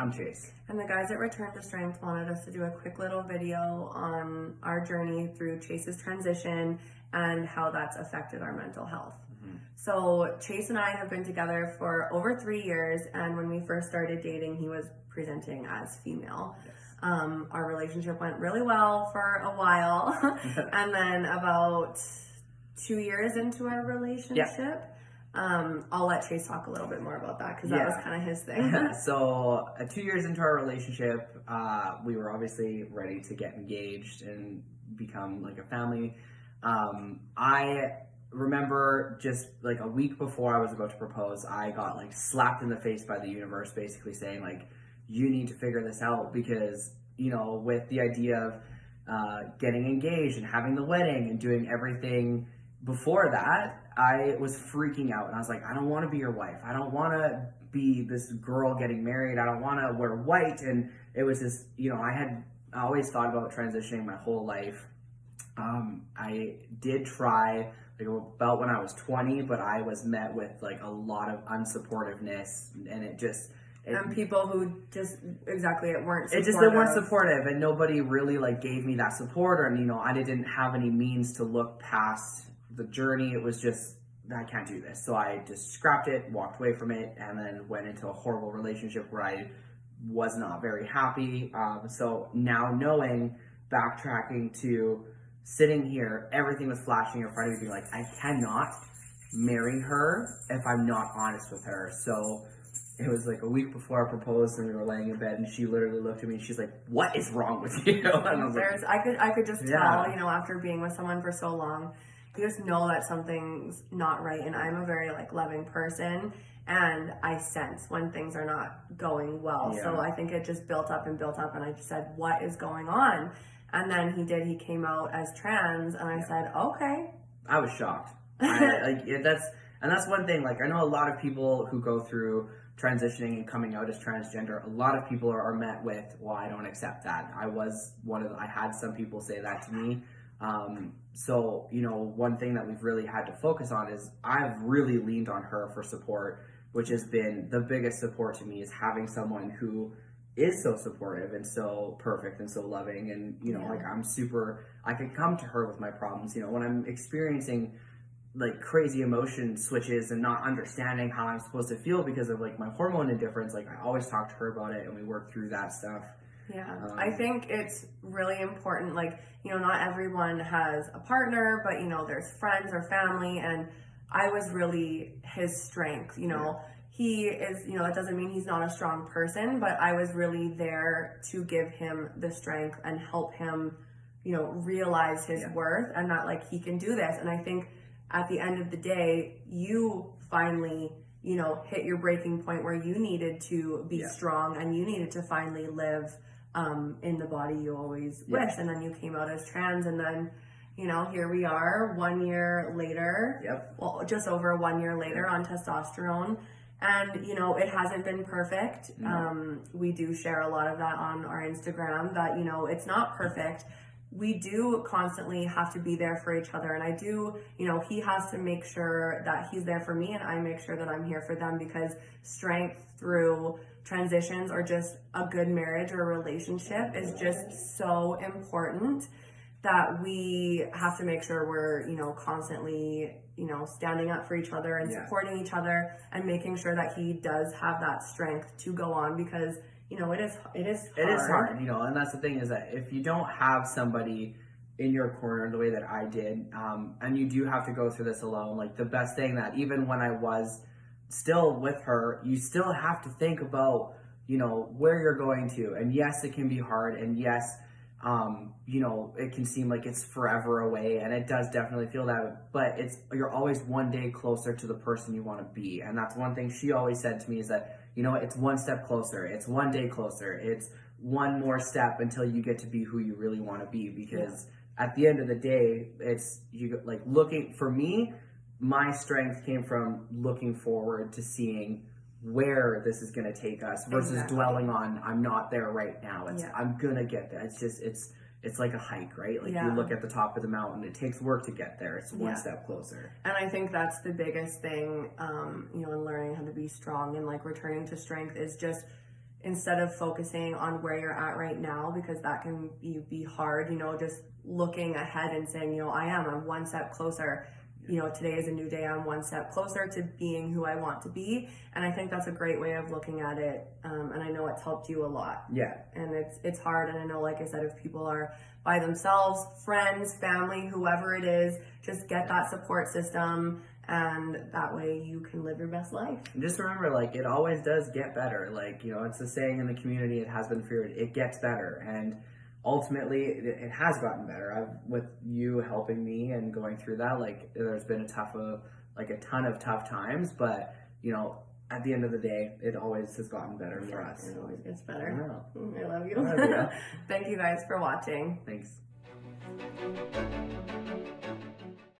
I'm Chase. And the guys at Return to Strength wanted us to do a quick little video on our journey through Chase's transition and how that's affected our mental health. So Chase and I have been together for over 3 years, and when we first started dating, he was presenting as female. Yes. Our relationship went really well for a while, and then about 2 years into our relationship, I'll let Chase talk a little bit more about that because that was kind of his thing. So 2 years into our relationship, we were obviously ready to get engaged and become like a family. I remember just like a week before I was about to propose, I got like slapped in the face by the universe, basically saying like, you need to figure this out because, you know, with the idea of getting engaged and having the wedding and doing everything before that, I was freaking out and I was like, I don't want to be your wife. I don't want to be this girl getting married. I don't want to wear white. And it was just, you know, I always thought about transitioning my whole life. I did try like about when I was 20, but I was met with like a lot of unsupportiveness, and and people who just weren't supportive. They weren't supportive, and nobody really like gave me that support, or you know, I didn't have any means to look past the journey. It was just, I can't do this. So I just scrapped it, walked away from it, and then went into a horrible relationship where I was not very happy. So now knowing, backtracking to sitting here, everything was flashing in front of me, being like, I cannot marry her if I'm not honest with her. So it was like a week before I proposed, and we were laying in bed, and she literally looked at me and she's like, what is wrong with you? And I was like, I could just tell, you know, after being with someone for so long, you just know that something's not right. And I'm a very like loving person, and I sense when things are not going well. So I think it just built up, and I just said, what is going on? And then he came out as trans, and I said, okay. I was shocked. That's one thing. Like, I know a lot of people who go through transitioning and coming out as transgender, a lot of people are met with, well, I don't accept that. I had some people say that to me. So, you know, one thing that we've really had to focus on is I've really leaned on her for support, which has been the biggest support to me, is having someone who is so supportive and so perfect and so loving. And, you know, like I can come to her with my problems, you know, when I'm experiencing like crazy emotion switches and not understanding how I'm supposed to feel because of like my hormone indifference. Like, I always talk to her about it, and we work through that stuff. Yeah, I think it's really important. Like, you know, not everyone has a partner, but you know, there's friends or family, and I was really his strength. You know, he is, you know, that doesn't mean he's not a strong person, but I was really there to give him the strength and help him, you know, realize his worth, and that like he can do this. And I think at the end of the day, you finally, you know, hit your breaking point where you needed to be strong, and you needed to finally live in the body you always wish. And then you came out as trans, and then, you know, here we are 1 year later, well, just over 1 year later on testosterone. And, you know, it hasn't been perfect. We do share a lot of that on our Instagram, that, you know, it's not perfect. We do constantly have to be there for each other. And I do, you know, he has to make sure that he's there for me, and I make sure that I'm here for them, because strength through transitions or just a good marriage or relationship is just so important, that we have to make sure we're, you know, constantly, you know, standing up for each other and supporting each other, and making sure that he does have that strength to go on, because, you know, it is hard, you know. And that's the thing, is that if you don't have somebody in your corner the way that I did, and you do have to go through this alone, like the best thing, that even when I was still with her, you still have to think about, you know, where you're going to. And yes, it can be hard, and yes, you know, it can seem like it's forever away, and it does definitely feel that, but you're always one day closer to the person you want to be. And that's one thing she always said to me, is that, you know, it's one step closer, it's one day closer, it's one more step until you get to be who you really want to be. Because at the end of the day, for me, my strength came from looking forward to seeing where this is going to take us, versus dwelling on, I'm not there right now. I'm going to get there. It's just, it's like a hike, right? Like you look at the top of the mountain, it takes work to get there. It's one step closer. And I think that's the biggest thing, you know, in learning how to be strong and like returning to strength, is just, instead of focusing on where you're at right now, because that can be hard, you know, just looking ahead and saying, you know, I'm one step closer. You know, today is a new day. I'm one step closer to being who I want to be. And I think that's a great way of looking at it. And I know it's helped you a lot. Yeah. And it's hard. And I know, like I said, if people are by themselves, friends, family, whoever it is, just get that support system. And that way you can live your best life. And just remember, like, it always does get better. Like, you know, it's a saying in the community, it has been for years, it gets better. And ultimately, it has gotten better. With you helping me and going through that, like, there's been a ton of tough times, but, you know, at the end of the day, it always has gotten better for us. It always gets better. I I love you. I love you. Thank you guys for watching. Thanks.